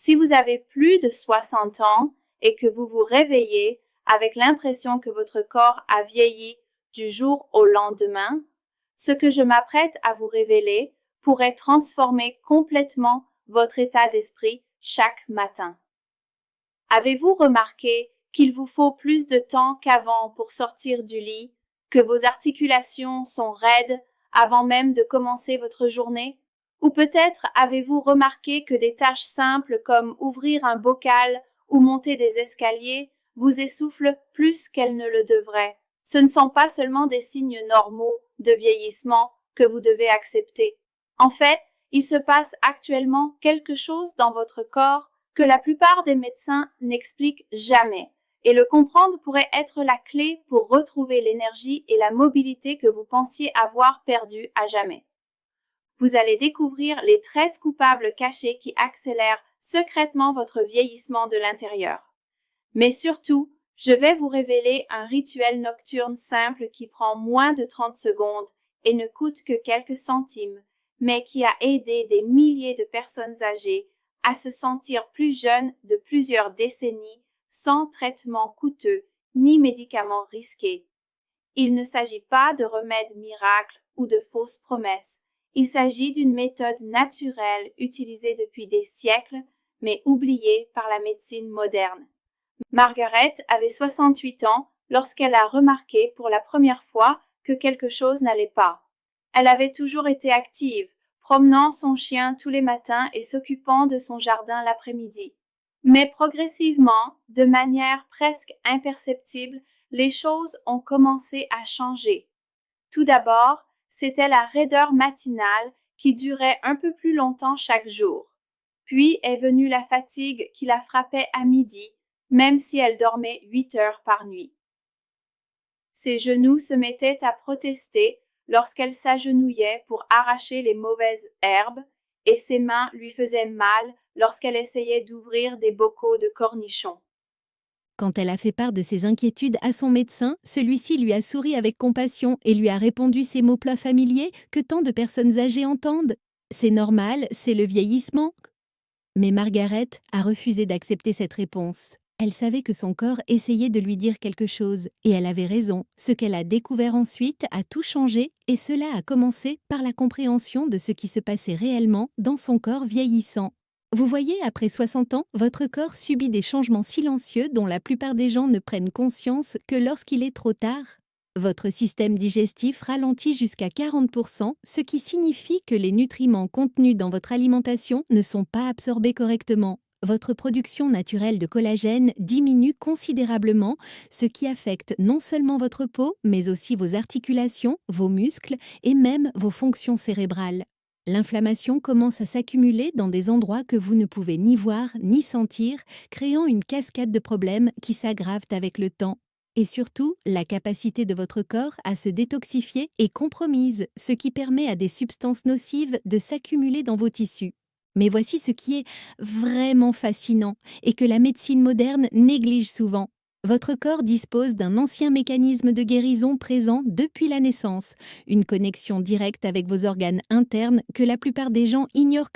Si vous avez plus de 60 ans et que vous vous réveillez avec l'impression que votre corps a vieilli du jour au lendemain, ce que je m'apprête à vous révéler pourrait transformer complètement votre état d'esprit chaque matin. Avez-vous remarqué qu'il vous faut plus de temps qu'avant pour sortir du lit, que vos articulations sont raides avant même de commencer votre journée? Ou peut-être avez-vous remarqué que des tâches simples comme ouvrir un bocal ou monter des escaliers vous essoufflent plus qu'elles ne le devraient? Ce ne sont pas seulement des signes normaux de vieillissement que vous devez accepter. En fait, il se passe actuellement quelque chose dans votre corps que la plupart des médecins n'expliquent jamais. Et le comprendre pourrait être la clé pour retrouver l'énergie et la mobilité que vous pensiez avoir perdues à jamais. Vous allez découvrir les 13 coupables cachés qui accélèrent secrètement votre vieillissement de l'intérieur. Mais surtout, je vais vous révéler un rituel nocturne simple qui prend moins de 30 secondes et ne coûte que quelques centimes, mais qui a aidé des milliers de personnes âgées à se sentir plus jeunes de plusieurs décennies sans traitement coûteux ni médicaments risqués. Il ne s'agit pas de remèdes miracles ou de fausses promesses. Il s'agit d'une méthode naturelle utilisée depuis des siècles, mais oubliée par la médecine moderne. Margaret avait 68 ans lorsqu'elle a remarqué pour la première fois que quelque chose n'allait pas. Elle avait toujours été active, promenant son chien tous les matins et s'occupant de son jardin l'après-midi. Mais progressivement, de manière presque imperceptible, les choses ont commencé à changer. Tout d'abord, c'était la raideur matinale qui durait un peu plus longtemps chaque jour. Puis est venue la fatigue qui la frappait à midi, même si elle dormait 8 heures par nuit. Ses genoux se mettaient à protester lorsqu'elle s'agenouillait pour arracher les mauvaises herbes, et ses mains lui faisaient mal lorsqu'elle essayait d'ouvrir des bocaux de cornichons. Quand elle a fait part de ses inquiétudes à son médecin, celui-ci lui a souri avec compassion et lui a répondu ces mots plats familiers que tant de personnes âgées entendent. C'est normal, c'est le vieillissement. Mais Margaret a refusé d'accepter cette réponse. Elle savait que son corps essayait de lui dire quelque chose, et elle avait raison. Ce qu'elle a découvert ensuite a tout changé, et cela a commencé par la compréhension de ce qui se passait réellement dans son corps vieillissant. Vous voyez, après 60 ans, votre corps subit des changements silencieux dont la plupart des gens ne prennent conscience que lorsqu'il est trop tard. Votre système digestif ralentit jusqu'à 40%, ce qui signifie que les nutriments contenus dans votre alimentation ne sont pas absorbés correctement. Votre production naturelle de collagène diminue considérablement, ce qui affecte non seulement votre peau, mais aussi vos articulations, vos muscles et même vos fonctions cérébrales. L'inflammation commence à s'accumuler dans des endroits que vous ne pouvez ni voir ni sentir, créant une cascade de problèmes qui s'aggravent avec le temps. Et surtout, la capacité de votre corps à se détoxifier est compromise, ce qui permet à des substances nocives de s'accumuler dans vos tissus. Mais voici ce qui est vraiment fascinant et que la médecine moderne néglige souvent. Votre corps dispose d'un ancien mécanisme de guérison présent depuis la naissance, une connexion directe avec vos organes internes que la plupart des gens ignorent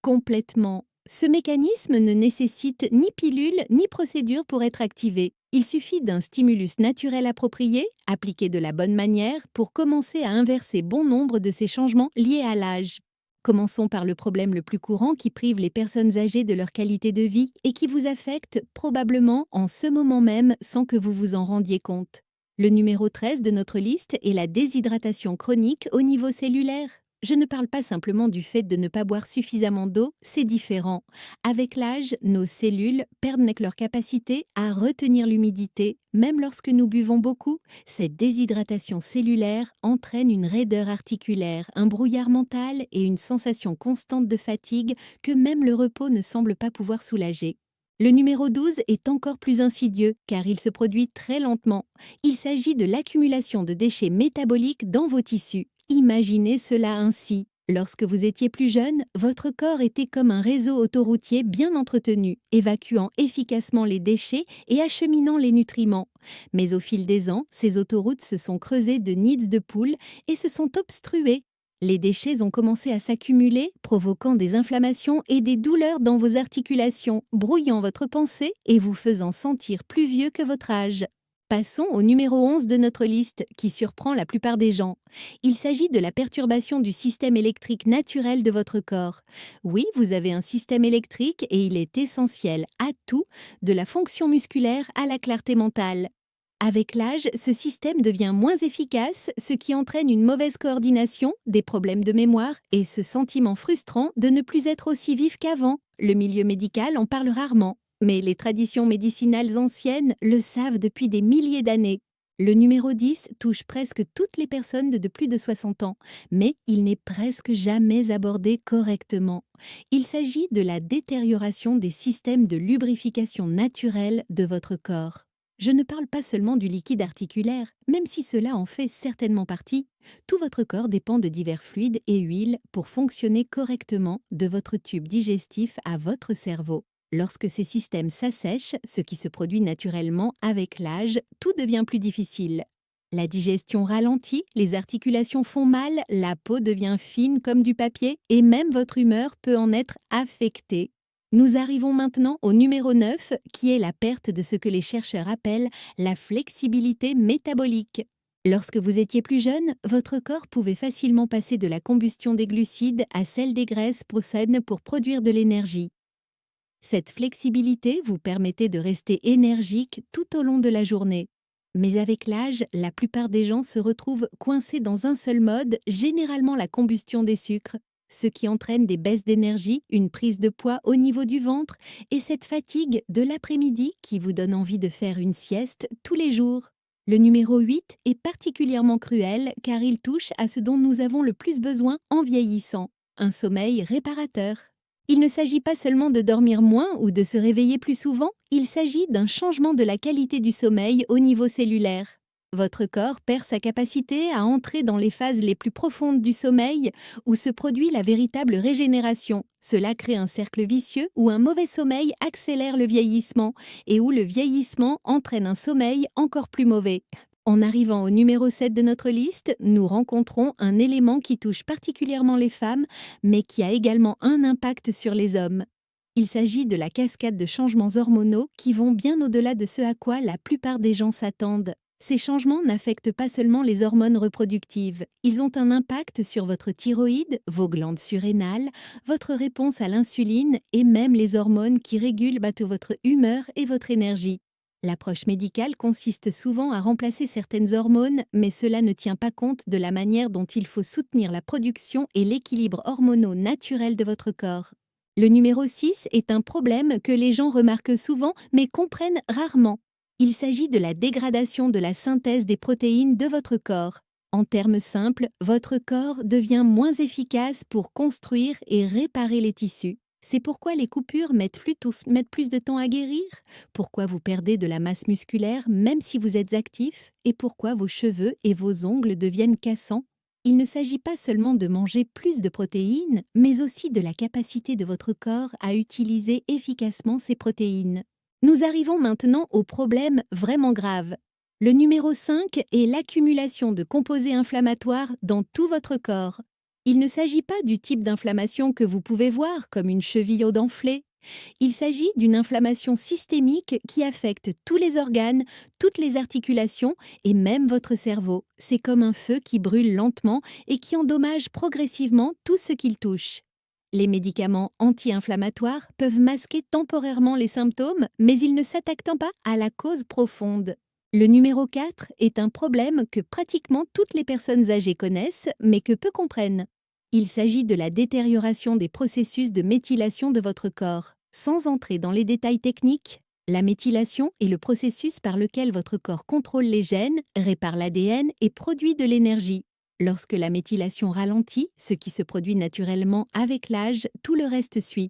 complètement. Ce mécanisme ne nécessite ni pilule ni procédure pour être activé. Il suffit d'un stimulus naturel approprié, appliqué de la bonne manière, pour commencer à inverser bon nombre de ces changements liés à l'âge. Commençons par le problème le plus courant qui prive les personnes âgées de leur qualité de vie et qui vous affecte probablement en ce moment même sans que vous vous en rendiez compte. Le numéro 13 de notre liste est la déshydratation chronique au niveau cellulaire. Je ne parle pas simplement du fait de ne pas boire suffisamment d'eau, c'est différent. Avec l'âge, nos cellules perdent leur capacité à retenir l'humidité, même lorsque nous buvons beaucoup. Cette déshydratation cellulaire entraîne une raideur articulaire, un brouillard mental et une sensation constante de fatigue que même le repos ne semble pas pouvoir soulager. Le numéro 12 est encore plus insidieux car il se produit très lentement. Il s'agit de l'accumulation de déchets métaboliques dans vos tissus. Imaginez cela ainsi. Lorsque vous étiez plus jeune, votre corps était comme un réseau autoroutier bien entretenu, évacuant efficacement les déchets et acheminant les nutriments. Mais au fil des ans, ces autoroutes se sont creusées de nids de poules et se sont obstruées. Les déchets ont commencé à s'accumuler, provoquant des inflammations et des douleurs dans vos articulations, brouillant votre pensée et vous faisant sentir plus vieux que votre âge. Passons au numéro 11 de notre liste, qui surprend la plupart des gens. Il s'agit de la perturbation du système électrique naturel de votre corps. Oui, vous avez un système électrique et il est essentiel à tout, de la fonction musculaire à la clarté mentale. Avec l'âge, ce système devient moins efficace, ce qui entraîne une mauvaise coordination, des problèmes de mémoire et ce sentiment frustrant de ne plus être aussi vif qu'avant. Le milieu médical en parle rarement, mais les traditions médicinales anciennes le savent depuis des milliers d'années. Le numéro 10 touche presque toutes les personnes de plus de 60 ans, mais il n'est presque jamais abordé correctement. Il s'agit de la détérioration des systèmes de lubrification naturelle de votre corps. Je ne parle pas seulement du liquide articulaire, même si cela en fait certainement partie. Tout votre corps dépend de divers fluides et huiles pour fonctionner correctement, de votre tube digestif à votre cerveau. Lorsque ces systèmes s'assèchent, ce qui se produit naturellement avec l'âge, tout devient plus difficile. La digestion ralentit, les articulations font mal, la peau devient fine comme du papier et même votre humeur peut en être affectée. Nous arrivons maintenant au numéro 9, qui est la perte de ce que les chercheurs appellent la flexibilité métabolique. Lorsque vous étiez plus jeune, votre corps pouvait facilement passer de la combustion des glucides à celle des graisses saines pour produire de l'énergie. Cette flexibilité vous permettait de rester énergique tout au long de la journée. Mais avec l'âge, la plupart des gens se retrouvent coincés dans un seul mode, généralement la combustion des sucres, ce qui entraîne des baisses d'énergie, une prise de poids au niveau du ventre et cette fatigue de l'après-midi qui vous donne envie de faire une sieste tous les jours. Le numéro 8 est particulièrement cruel car il touche à ce dont nous avons le plus besoin en vieillissant, un sommeil réparateur. Il ne s'agit pas seulement de dormir moins ou de se réveiller plus souvent, il s'agit d'un changement de la qualité du sommeil au niveau cellulaire. Votre corps perd sa capacité à entrer dans les phases les plus profondes du sommeil où se produit la véritable régénération. Cela crée un cercle vicieux où un mauvais sommeil accélère le vieillissement et où le vieillissement entraîne un sommeil encore plus mauvais. En arrivant au numéro 7 de notre liste, nous rencontrons un élément qui touche particulièrement les femmes, mais qui a également un impact sur les hommes. Il s'agit de la cascade de changements hormonaux qui vont bien au-delà de ce à quoi la plupart des gens s'attendent. Ces changements n'affectent pas seulement les hormones reproductives, ils ont un impact sur votre thyroïde, vos glandes surrénales, votre réponse à l'insuline et même les hormones qui régulent votre humeur et votre énergie. L'approche médicale consiste souvent à remplacer certaines hormones, mais cela ne tient pas compte de la manière dont il faut soutenir la production et l'équilibre hormonaux naturel de votre corps. Le numéro 6 est un problème que les gens remarquent souvent mais comprennent rarement. Il s'agit de la dégradation de la synthèse des protéines de votre corps. En termes simples, votre corps devient moins efficace pour construire et réparer les tissus. C'est pourquoi les coupures mettent plus de temps à guérir, pourquoi vous perdez de la masse musculaire même si vous êtes actif, et pourquoi vos cheveux et vos ongles deviennent cassants. Il ne s'agit pas seulement de manger plus de protéines, mais aussi de la capacité de votre corps à utiliser efficacement ces protéines. Nous arrivons maintenant au problème vraiment grave. Le numéro 5 est l'accumulation de composés inflammatoires dans tout votre corps. Il ne s'agit pas du type d'inflammation que vous pouvez voir, comme une cheville aux dents enflée. Il s'agit d'une inflammation systémique qui affecte tous les organes, toutes les articulations et même votre cerveau. C'est comme un feu qui brûle lentement et qui endommage progressivement tout ce qu'il touche. Les médicaments anti-inflammatoires peuvent masquer temporairement les symptômes, mais ils ne s'attaquent pas à la cause profonde. Le numéro 4 est un problème que pratiquement toutes les personnes âgées connaissent, mais que peu comprennent. Il s'agit de la détérioration des processus de méthylation de votre corps. Sans entrer dans les détails techniques, la méthylation est le processus par lequel votre corps contrôle les gènes, répare l'ADN et produit de l'énergie. Lorsque la méthylation ralentit, ce qui se produit naturellement avec l'âge, tout le reste suit.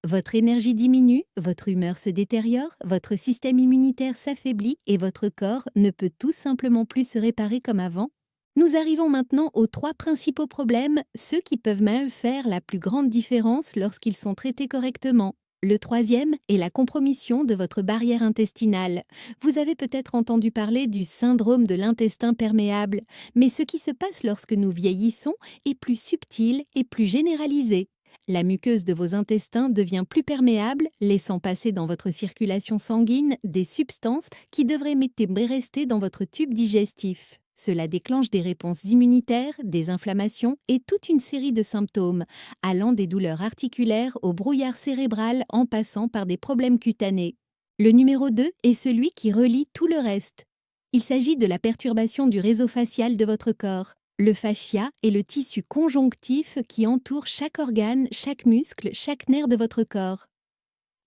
Votre énergie diminue, votre humeur se détériore, votre système immunitaire s'affaiblit et votre corps ne peut tout simplement plus se réparer comme avant. Nous arrivons maintenant aux 3 principaux problèmes, ceux qui peuvent même faire la plus grande différence lorsqu'ils sont traités correctement. Le troisième est la compromission de votre barrière intestinale. Vous avez peut-être entendu parler du syndrome de l'intestin perméable, mais ce qui se passe lorsque nous vieillissons est plus subtil et plus généralisé. La muqueuse de vos intestins devient plus perméable, laissant passer dans votre circulation sanguine des substances qui devraient rester dans votre tube digestif. Cela déclenche des réponses immunitaires, des inflammations et toute une série de symptômes, allant des douleurs articulaires au brouillard cérébral en passant par des problèmes cutanés. Le numéro 2 est celui qui relie tout le reste. Il s'agit de la perturbation du réseau facial de votre corps. Le fascia est le tissu conjonctif qui entoure chaque organe, chaque muscle, chaque nerf de votre corps.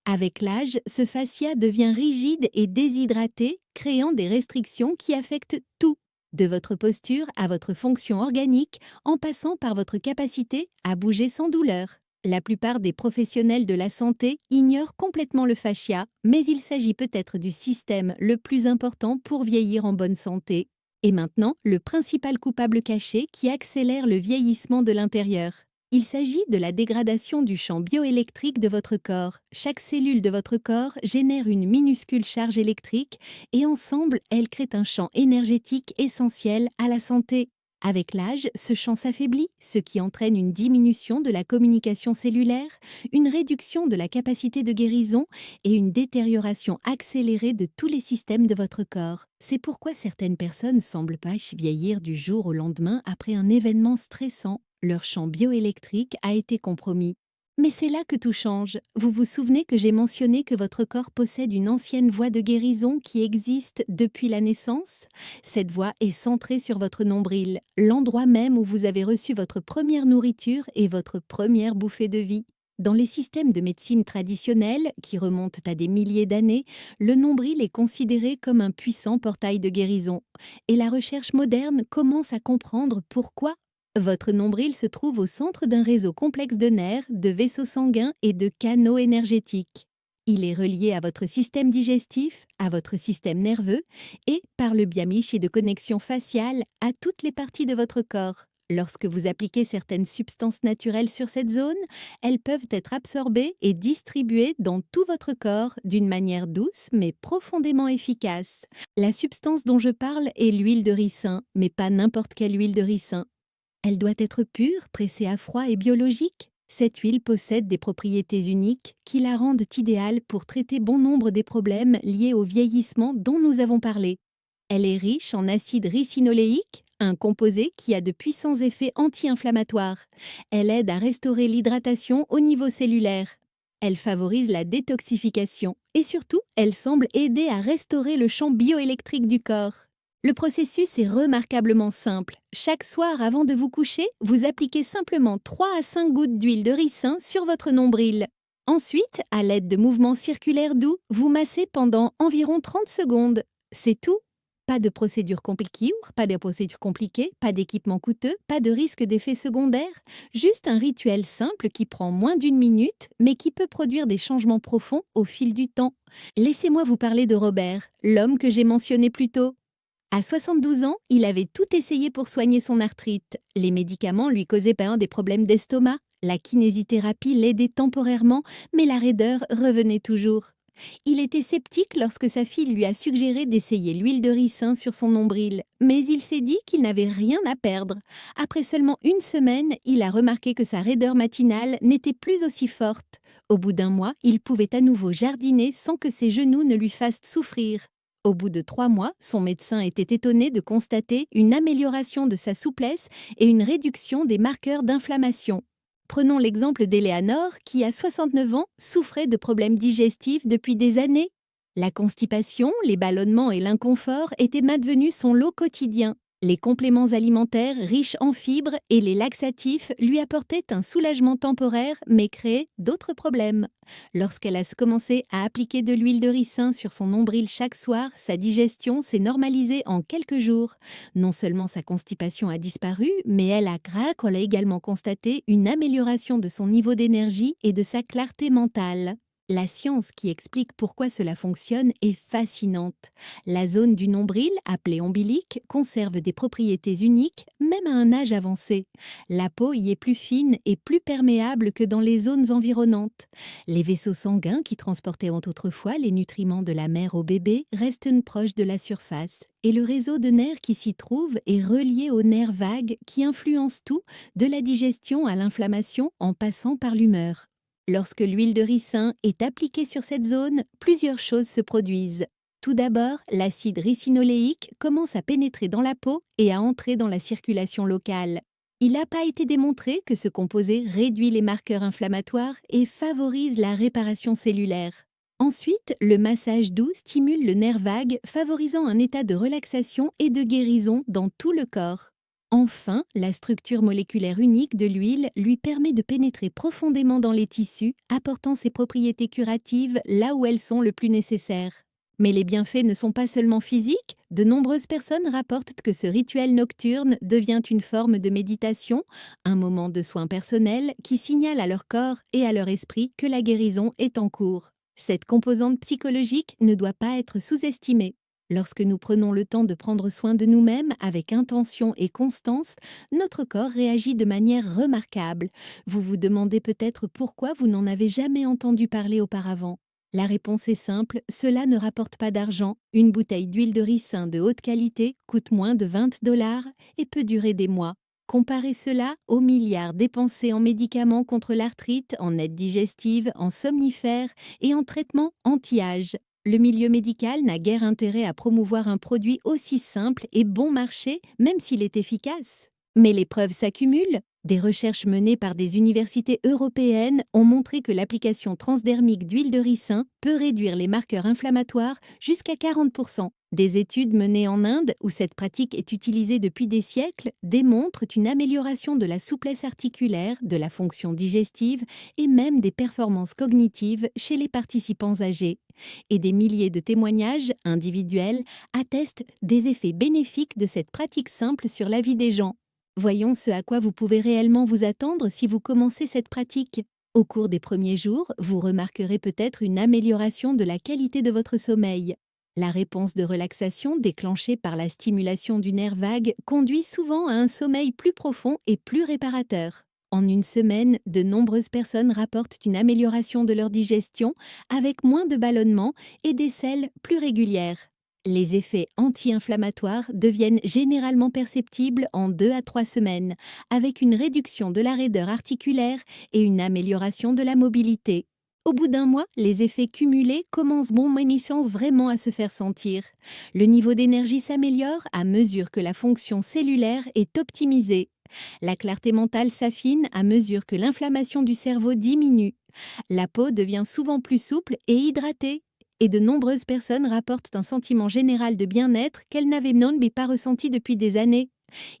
Avec l'âge, ce fascia devient rigide et déshydraté, créant des restrictions qui affectent tout, de votre posture à votre fonction organique, en passant par votre capacité à bouger sans douleur. La plupart des professionnels de la santé ignorent complètement le fascia, mais il s'agit peut-être du système le plus important pour vieillir en bonne santé. Et maintenant, le principal coupable caché qui accélère le vieillissement de l'intérieur. Il s'agit de la dégradation du champ bioélectrique de votre corps. Chaque cellule de votre corps génère une minuscule charge électrique et ensemble, elles créent un champ énergétique essentiel à la santé. Avec l'âge, ce champ s'affaiblit, ce qui entraîne une diminution de la communication cellulaire, une réduction de la capacité de guérison et une détérioration accélérée de tous les systèmes de votre corps. C'est pourquoi certaines personnes semblent pas vieillir du jour au lendemain après un événement stressant. Leur champ bioélectrique a été compromis. Mais c'est là que tout change. Vous vous souvenez que j'ai mentionné que votre corps possède une ancienne voie de guérison qui existe depuis la naissance? Cette voie est centrée sur votre nombril, l'endroit même où vous avez reçu votre première nourriture et votre première bouffée de vie. Dans les systèmes de médecine traditionnels, qui remontent à des milliers d'années, le nombril est considéré comme un puissant portail de guérison. Et la recherche moderne commence à comprendre pourquoi. Votre nombril se trouve au centre d'un réseau complexe de nerfs, de vaisseaux sanguins et de canaux énergétiques. Il est relié à votre système digestif, à votre système nerveux et, par le biais de connexion faciale, à toutes les parties de votre corps. Lorsque vous appliquez certaines substances naturelles sur cette zone, elles peuvent être absorbées et distribuées dans tout votre corps d'une manière douce mais profondément efficace. La substance dont je parle est l'huile de ricin, mais pas n'importe quelle huile de ricin. Elle doit être pure, pressée à froid et biologique. Cette huile possède des propriétés uniques qui la rendent idéale pour traiter bon nombre des problèmes liés au vieillissement dont nous avons parlé. Elle est riche en acide ricinoléique, un composé qui a de puissants effets anti-inflammatoires. Elle aide à restaurer l'hydratation au niveau cellulaire. Elle favorise la détoxification et surtout, elle semble aider à restaurer le champ bioélectrique du corps. Le processus est remarquablement simple. Chaque soir avant de vous coucher, vous appliquez simplement 3 à 5 gouttes d'huile de ricin sur votre nombril. Ensuite, à l'aide de mouvements circulaires doux, vous massez pendant environ 30 secondes. C'est tout. Pas de procédure compliquée, pas d'équipement coûteux, pas de risque d'effets secondaires. Juste un rituel simple qui prend moins d'1 minute, mais qui peut produire des changements profonds au fil du temps. Laissez-moi vous parler de Robert, l'homme que j'ai mentionné plus tôt. À 72 ans, il avait tout essayé pour soigner son arthrite. Les médicaments lui causaient des problèmes d'estomac. La kinésithérapie l'aidait temporairement, mais la raideur revenait toujours. Il était sceptique lorsque sa fille lui a suggéré d'essayer l'huile de ricin sur son nombril, mais il s'est dit qu'il n'avait rien à perdre. Après seulement 1 semaine, il a remarqué que sa raideur matinale n'était plus aussi forte. Au bout d'1 mois, il pouvait à nouveau jardiner sans que ses genoux ne lui fassent souffrir. Au bout de 3 mois, son médecin était étonné de constater une amélioration de sa souplesse et une réduction des marqueurs d'inflammation. Prenons l'exemple d'Éléanore qui, à 69 ans, souffrait de problèmes digestifs depuis des années. La constipation, les ballonnements et l'inconfort étaient devenus son lot quotidien. Les compléments alimentaires riches en fibres et les laxatifs lui apportaient un soulagement temporaire mais créaient d'autres problèmes. Lorsqu'elle a commencé à appliquer de l'huile de ricin sur son nombril chaque soir, sa digestion s'est normalisée en quelques jours. Non seulement sa constipation a disparu, mais elle a également constaté une amélioration de son niveau d'énergie et de sa clarté mentale. La science qui explique pourquoi cela fonctionne est fascinante. La zone du nombril, appelée ombilique, conserve des propriétés uniques, même à un âge avancé. La peau y est plus fine et plus perméable que dans les zones environnantes. Les vaisseaux sanguins qui transportaient autrefois les nutriments de la mère au bébé restent proches de la surface. Et le réseau de nerfs qui s'y trouve est relié aux nerfs vagues qui influencent tout, de la digestion à l'inflammation en passant par l'humeur. Lorsque l'huile de ricin est appliquée sur cette zone, plusieurs choses se produisent. Tout d'abord, l'acide ricinoléique commence à pénétrer dans la peau et à entrer dans la circulation locale. Il n'a pas été démontré que ce composé réduit les marqueurs inflammatoires et favorise la réparation cellulaire. Ensuite, le massage doux stimule le nerf vague, favorisant un état de relaxation et de guérison dans tout le corps. Enfin, la structure moléculaire unique de l'huile lui permet de pénétrer profondément dans les tissus, apportant ses propriétés curatives là où elles sont le plus nécessaires. Mais les bienfaits ne sont pas seulement physiques, de nombreuses personnes rapportent que ce rituel nocturne devient une forme de méditation, un moment de soin personnel qui signale à leur corps et à leur esprit que la guérison est en cours. Cette composante psychologique ne doit pas être sous-estimée. Lorsque nous prenons le temps de prendre soin de nous-mêmes avec intention et constance, notre corps réagit de manière remarquable. Vous vous demandez peut-être pourquoi vous n'en avez jamais entendu parler auparavant. La réponse est simple, cela ne rapporte pas d'argent. Une bouteille d'huile de ricin de haute qualité coûte moins de 20 $ et peut durer des mois. Comparez cela aux milliards dépensés en médicaments contre l'arthrite, en aide digestive, en somnifères et en traitements anti-âge. Le milieu médical n'a guère intérêt à promouvoir un produit aussi simple et bon marché, même s'il est efficace. Mais les preuves s'accumulent. Des recherches menées par des universités européennes ont montré que l'application transdermique d'huile de ricin peut réduire les marqueurs inflammatoires jusqu'à 40%. Des études menées en Inde, où cette pratique est utilisée depuis des siècles, démontrent une amélioration de la souplesse articulaire, de la fonction digestive et même des performances cognitives chez les participants âgés. Et des milliers de témoignages individuels attestent des effets bénéfiques de cette pratique simple sur la vie des gens. Voyons ce à quoi vous pouvez réellement vous attendre si vous commencez cette pratique. Au cours des premiers jours, vous remarquerez peut-être une amélioration de la qualité de votre sommeil. La réponse de relaxation déclenchée par la stimulation du nerf vague conduit souvent à un sommeil plus profond et plus réparateur. En une semaine, de nombreuses personnes rapportent une amélioration de leur digestion avec moins de ballonnements et des selles plus régulières. Les effets anti-inflammatoires deviennent généralement perceptibles en 2 à 3 semaines, avec une réduction de la raideur articulaire et une amélioration de la mobilité. Au bout d'un mois, les effets cumulés commencent vraiment à se faire sentir. Le niveau d'énergie s'améliore à mesure que la fonction cellulaire est optimisée. La clarté mentale s'affine à mesure que l'inflammation du cerveau diminue. La peau devient souvent plus souple et hydratée. Et de nombreuses personnes rapportent un sentiment général de bien-être qu'elles n'avaient non mais pas ressenti depuis des années.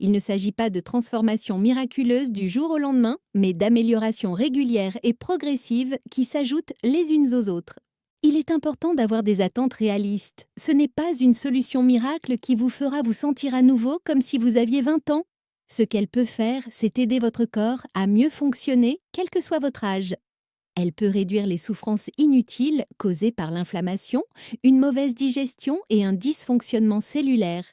Il ne s'agit pas de transformation miraculeuse du jour au lendemain, mais d'améliorations régulières et progressives qui s'ajoutent les unes aux autres. Il est important d'avoir des attentes réalistes. Ce n'est pas une solution miracle qui vous fera vous sentir à nouveau comme si vous aviez 20 ans. Ce qu'elle peut faire, c'est aider votre corps à mieux fonctionner, quel que soit votre âge. Elle peut réduire les souffrances inutiles causées par l'inflammation, une mauvaise digestion et un dysfonctionnement cellulaire.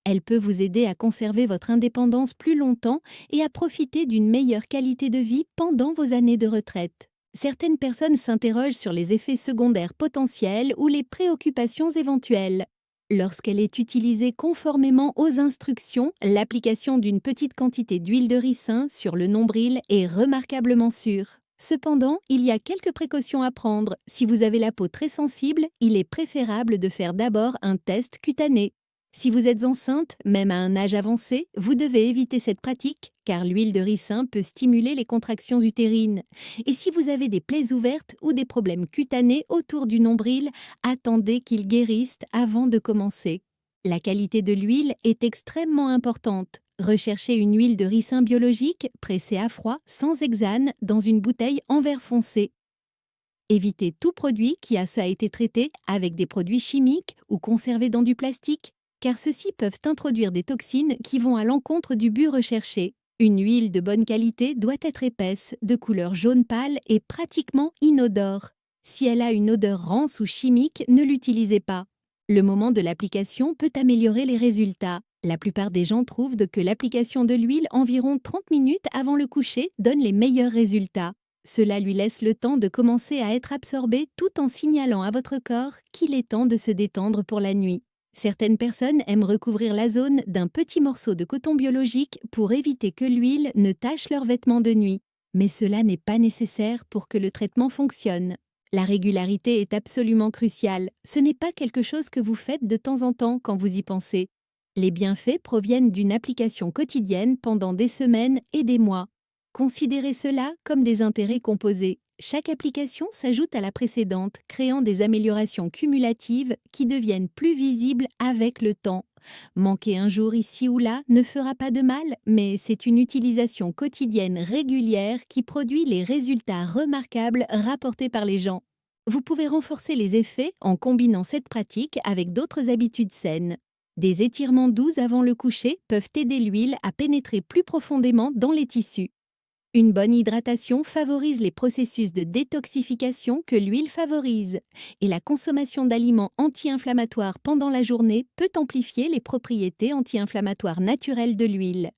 Elle peut vous aider à conserver votre indépendance plus longtemps et à profiter d'une meilleure qualité de vie pendant vos années de retraite. Certaines personnes s'interrogent sur les effets secondaires potentiels ou les préoccupations éventuelles. Lorsqu'elle est utilisée conformément aux instructions, l'application d'une petite quantité d'huile de ricin sur le nombril est remarquablement sûre. Cependant, il y a quelques précautions à prendre. Si vous avez la peau très sensible, il est préférable de faire d'abord un test cutané. Si vous êtes enceinte, même à un âge avancé, vous devez éviter cette pratique car l'huile de ricin peut stimuler les contractions utérines. Et si vous avez des plaies ouvertes ou des problèmes cutanés autour du nombril, attendez qu'ils guérissent avant de commencer. La qualité de l'huile est extrêmement importante. Recherchez une huile de ricin biologique pressée à froid, sans hexane, dans une bouteille en verre foncé. Évitez tout produit qui a été traité avec des produits chimiques ou conservés dans du plastique, car ceux-ci peuvent introduire des toxines qui vont à l'encontre du but recherché. Une huile de bonne qualité doit être épaisse, de couleur jaune pâle et pratiquement inodore. Si elle a une odeur rance ou chimique, ne l'utilisez pas. Le moment de l'application peut améliorer les résultats. La plupart des gens trouvent que l'application de l'huile environ 30 minutes avant le coucher donne les meilleurs résultats. Cela lui laisse le temps de commencer à être absorbé tout en signalant à votre corps qu'il est temps de se détendre pour la nuit. Certaines personnes aiment recouvrir la zone d'un petit morceau de coton biologique pour éviter que l'huile ne tache leurs vêtements de nuit. Mais cela n'est pas nécessaire pour que le traitement fonctionne. La régularité est absolument cruciale. Ce n'est pas quelque chose que vous faites de temps en temps quand vous y pensez. Les bienfaits proviennent d'une application quotidienne pendant des semaines et des mois. Considérez cela comme des intérêts composés. Chaque application s'ajoute à la précédente, créant des améliorations cumulatives qui deviennent plus visibles avec le temps. Manquer un jour ici ou là ne fera pas de mal, mais c'est une utilisation quotidienne régulière qui produit les résultats remarquables rapportés par les gens. Vous pouvez renforcer les effets en combinant cette pratique avec d'autres habitudes saines. Des étirements doux avant le coucher peuvent aider l'huile à pénétrer plus profondément dans les tissus. Une bonne hydratation favorise les processus de détoxification que l'huile favorise, et la consommation d'aliments anti-inflammatoires pendant la journée peut amplifier les propriétés anti-inflammatoires naturelles de l'huile.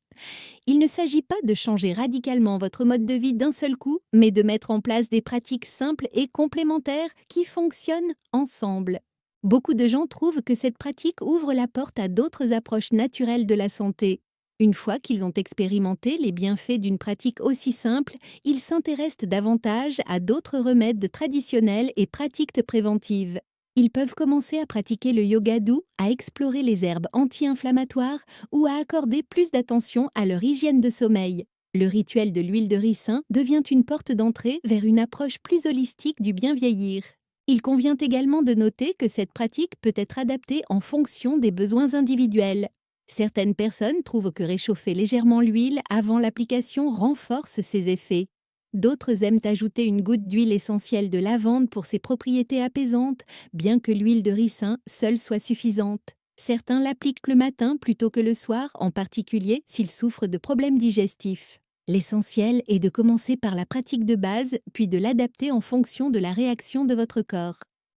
Il ne s'agit pas de changer radicalement votre mode de vie d'un seul coup, mais de mettre en place des pratiques simples et complémentaires qui fonctionnent ensemble. Beaucoup de gens trouvent que cette pratique ouvre la porte à d'autres approches naturelles de la santé. Une fois qu'ils ont expérimenté les bienfaits d'une pratique aussi simple, ils s'intéressent davantage à d'autres remèdes traditionnels et pratiques préventives. Ils peuvent commencer à pratiquer le yoga doux, à explorer les herbes anti-inflammatoires ou à accorder plus d'attention à leur hygiène de sommeil. Le rituel de l'huile de ricin devient une porte d'entrée vers une approche plus holistique du bien vieillir. Il convient également de noter que cette pratique peut être adaptée en fonction des besoins individuels. Certaines personnes trouvent que réchauffer légèrement l'huile avant l'application renforce ses effets. D'autres aiment ajouter une goutte d'huile essentielle de lavande pour ses propriétés apaisantes, bien que l'huile de ricin seule soit suffisante. Certains l'appliquent le matin plutôt que le soir, en particulier s'ils souffrent de problèmes digestifs. L'essentiel est de commencer par la pratique de base, puis de l'adapter en fonction de la réaction de votre corps.